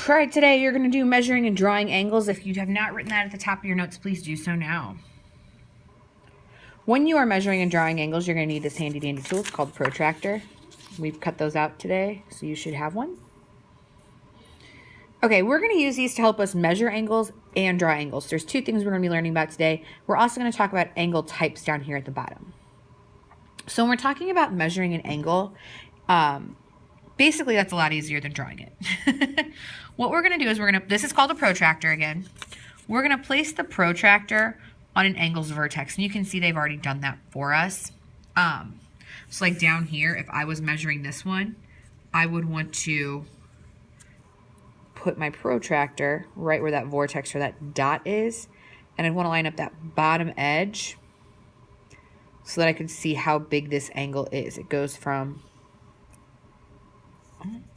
All right, today you're going to do measuring and drawing angles. If you have not written that at the top of your notes, please do so now. When you are measuring and drawing angles, you're going to need this handy dandy tool. It's called the protractor. We've cut those out today, so you should have one. Okay, we're going to use these to help us measure angles and draw angles. There's two things we're going to be learning about today. We're also going to talk about angle types down here at the bottom. So when we're talking about measuring an angle, basically that's a lot easier than drawing it. What we're going to do is this is called a protractor again. We're going to place the protractor on an angle's vertex. And you can see they've already done that for us. So like down here, if I was measuring this one, I would want to put my protractor right where that vortex or that dot is. And I'd want to line up that bottom edge so that I could see how big this angle is. It goes from,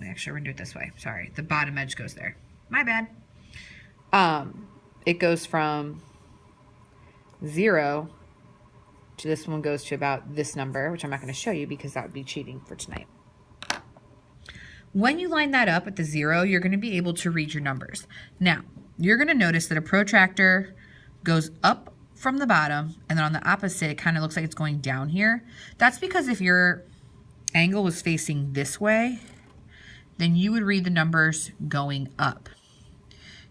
actually we're gonna do it this way. Sorry, the bottom edge goes there. My bad. It goes from 0 to this one goes to about this number, which I'm not going to show you because that would be cheating for tonight. When you line that up at the 0, you're going to be able to read your numbers. Now, you're going to notice that a protractor goes up from the bottom, and then on the opposite, it kind of looks like it's going down here. That's because if your angle was facing this way, then you would read the numbers going up.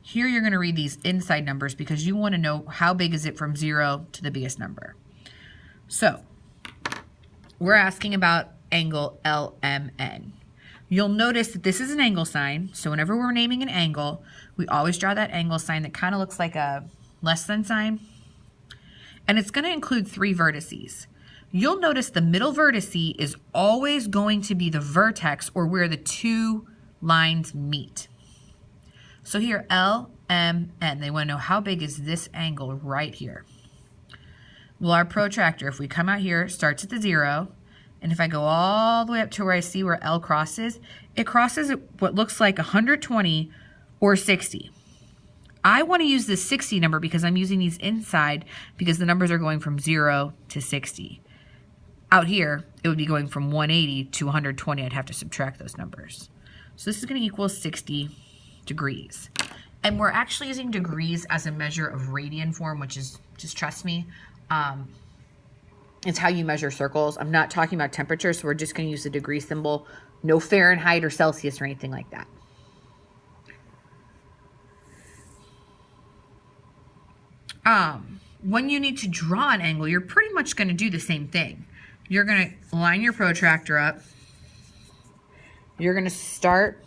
Here, you're going to read these inside numbers because you want to know how big is it from 0 to the biggest number. So, we're asking about angle LMN. You'll notice that this is an angle sign, so whenever we're naming an angle, we always draw that angle sign that kind of looks like a less than sign. And it's going to include 3 vertices. You'll notice the middle vertice is always going to be the vertex or where the 2 lines meet. So here, LMN, they want to know how big is this angle right here. Well, our protractor, if we come out here, starts at the 0, and if I go all the way up to where I see where L crosses, it crosses at what looks like 120 or 60. I want to use the 60 number because I'm using these inside because the numbers are going from 0 to 60. Out here, it would be going from 180 to 120. I'd have to subtract those numbers. So this is going to equal 60 degrees. And we're actually using degrees as a measure of radian form, which is, just trust me, it's how you measure circles. I'm not talking about temperature, so we're just going to use the degree symbol. No Fahrenheit or Celsius or anything like that. When you need to draw an angle, you're pretty much going to do the same thing. You're going to line your protractor up. You're going to start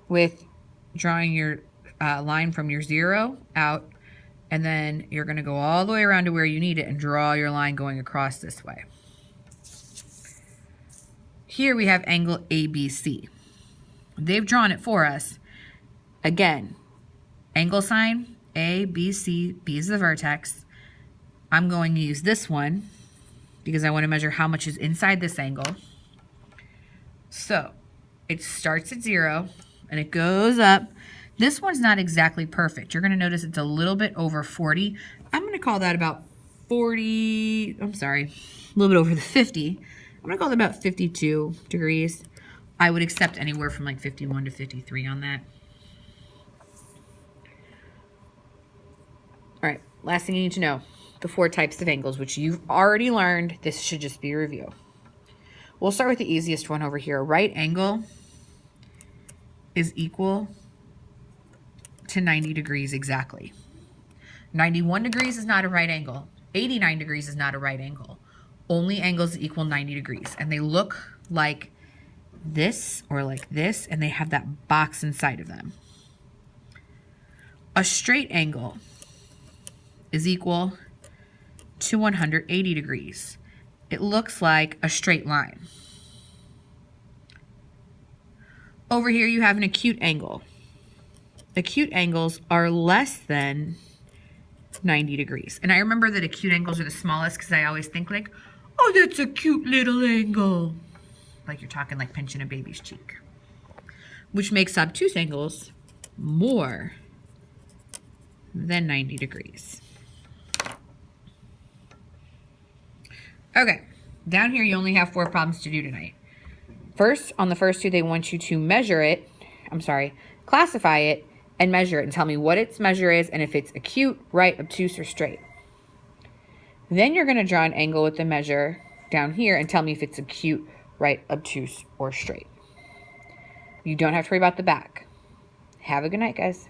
with drawing your line from your 0 out, and then you're going to go all the way around to where you need it and draw your line going across this way. Here we have angle ABC. They've drawn it for us. Again, angle sign, A, B, C, B is the vertex. I'm going to use this one because I want to measure how much is inside this angle. So it starts at 0 and it goes up. This one's not exactly perfect. You're going to notice it's a little bit over 40. I'm going to call that about 40, I'm sorry, a little bit over the 50. I'm going to call it about 52 degrees. I would accept anywhere from like 51 to 53 on that. All right, last thing you need to know, the 4 types of angles, which you've already learned. This should just be a review. We'll start with the easiest one over here. Right angle is equal to 90 degrees exactly. 91 degrees is not a right angle. 89 degrees is not a right angle. Only angles that equal 90 degrees. And they look like this or like this, and they have that box inside of them. A straight angle is equal to 180 degrees. It looks like a straight line. Over here you have an acute angle. Acute angles are less than 90 degrees. And I remember that acute angles are the smallest because I always think like, oh, that's a cute little angle. Like you're talking like pinching a baby's cheek. Which makes obtuse angles more than 90 degrees. Okay, down here you only have 4 problems to do tonight. First, on the first two, they want you to measure it. Classify it and measure it and tell me what its measure is and if it's acute, right, obtuse, or straight. Then you're going to draw an angle with the measure down here and tell me if it's acute, right, obtuse, or straight. You don't have to worry about the back. Have a good night, guys.